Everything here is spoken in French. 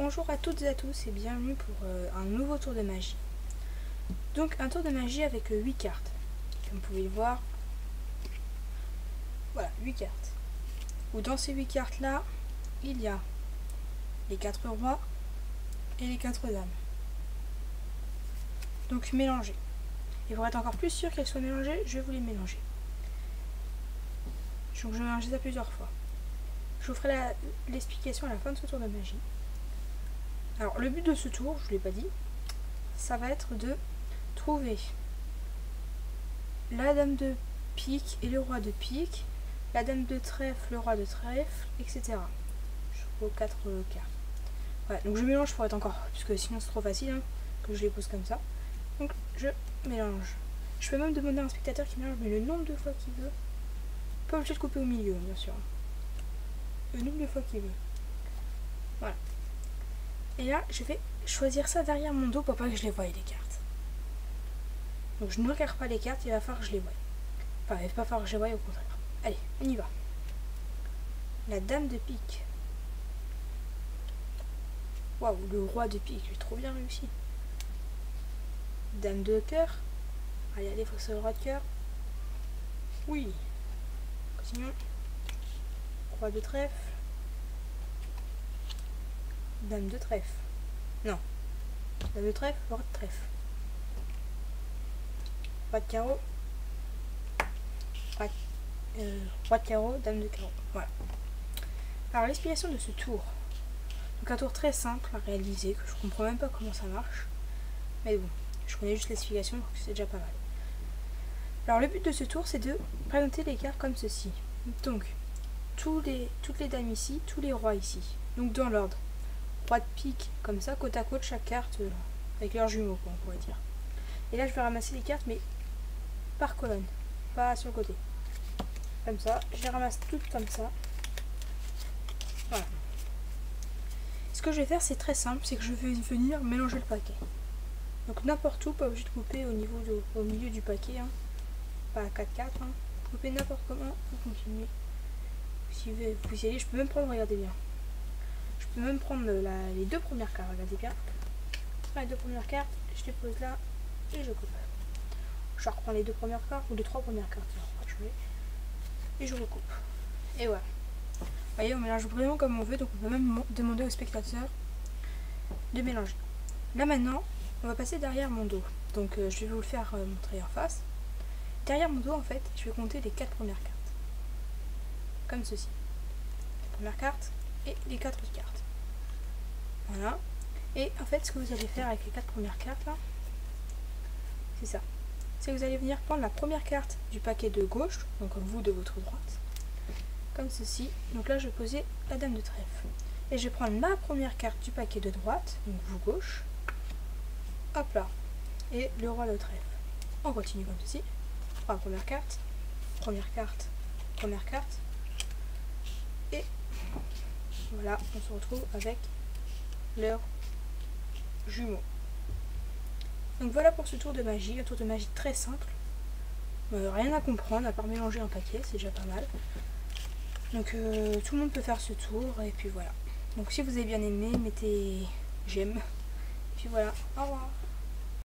Bonjour à toutes et à tous et bienvenue pour un nouveau tour de magie. Donc un tour de magie avec 8 cartes. Comme vous pouvez le voir, voilà, 8 cartes. Où dans ces 8 cartes là, il y a les 4 rois et les 4 dames. Donc mélangées. Et pour être encore plus sûr qu'elles soient mélangées, je vais vous les mélanger. Donc je vais mélanger ça plusieurs fois. Je vous ferai l'explication à la fin de ce tour de magie. Alors le but de ce tour, je ne l'ai pas dit, ça va être de trouver la dame de pique et le roi de pique, la dame de trèfle, le roi de trèfle, etc. Jusqu'aux 4 cartes. Voilà, donc je mélange pour être encore, puisque sinon c'est trop facile hein, que je les pose comme ça. Donc je mélange. Je peux même demander à un spectateur qui mélange, mais le nombre de fois qu'il veut. Pas obligé de couper au milieu, bien sûr. Le nombre de fois qu'il veut. Voilà. Et là, je vais choisir ça derrière mon dos pour pas que je les voie les cartes. Donc je ne regarde pas les cartes, il va falloir que je les voie. Enfin, il va pas falloir que je les voie, au contraire. Allez, on y va. La dame de pique. Waouh, le roi de pique, j'ai trop bien réussi. Dame de cœur. Allez, allez, faut que ce soit le roi de cœur. Oui. Continuons. Roi de trèfle. Dame de trèfle. Non. Dame de trèfle, roi de trèfle. Roi de carreau. Roi de carreau, dame de carreau. Voilà. Alors l'explication de ce tour. Donc un tour très simple à réaliser, que je comprends même pas comment ça marche. Mais bon, je connais juste l'explication, donc c'est déjà pas mal. Alors le but de ce tour, c'est de présenter les cartes comme ceci. Donc, toutes les dames ici, tous les rois ici. Donc dans l'ordre. Roi de pique, comme ça, côte à côte, chaque carte, avec leurs jumeaux, quoi, on pourrait dire. Et là, je vais ramasser les cartes, mais par colonne, pas sur le côté. Comme ça, je les ramasse toutes comme ça. Voilà. Ce que je vais faire, c'est très simple, c'est que je vais venir mélanger le paquet. Donc n'importe où, pas obligé de couper au milieu du paquet, hein. Pas à 4-4, hein. Couper n'importe comment, vous continuez. Si vous y allez, je peux même prendre, regardez bien. Je peux même prendre les deux premières cartes, regardez bien. Les deux premières cartes, je les pose là et je coupe. Je reprends les deux premières cartes ou les trois premières cartes, et je recoupe. Et voilà. Vous voyez, on mélange vraiment comme on veut, donc on peut même demander au spectateur de mélanger. Là maintenant, on va passer derrière mon dos. Donc je vais vous le faire montrer en face. Derrière mon dos, en fait, je vais compter les 4 premières cartes. Comme ceci. La première carte et les 4 autres cartes. Voilà. Et en fait, ce que vous allez faire avec les 4 premières cartes, là, c'est ça. C'est que vous allez venir prendre la première carte du paquet de gauche, donc vous de votre droite, comme ceci. Donc là, je vais poser la dame de trèfle. Et je vais prendre ma première carte du paquet de droite, donc vous gauche. Hop là. Et le roi de trèfle. On continue comme ceci. On prend la première carte, première carte, première carte. Et voilà, on se retrouve avec leurs jumeaux. Donc voilà pour ce tour de magie, un tour de magie très simple. Rien à comprendre, à part mélanger un paquet, c'est déjà pas mal. Donc tout le monde peut faire ce tour, et puis voilà. Donc si vous avez bien aimé, mettez j'aime. Et puis voilà, au revoir.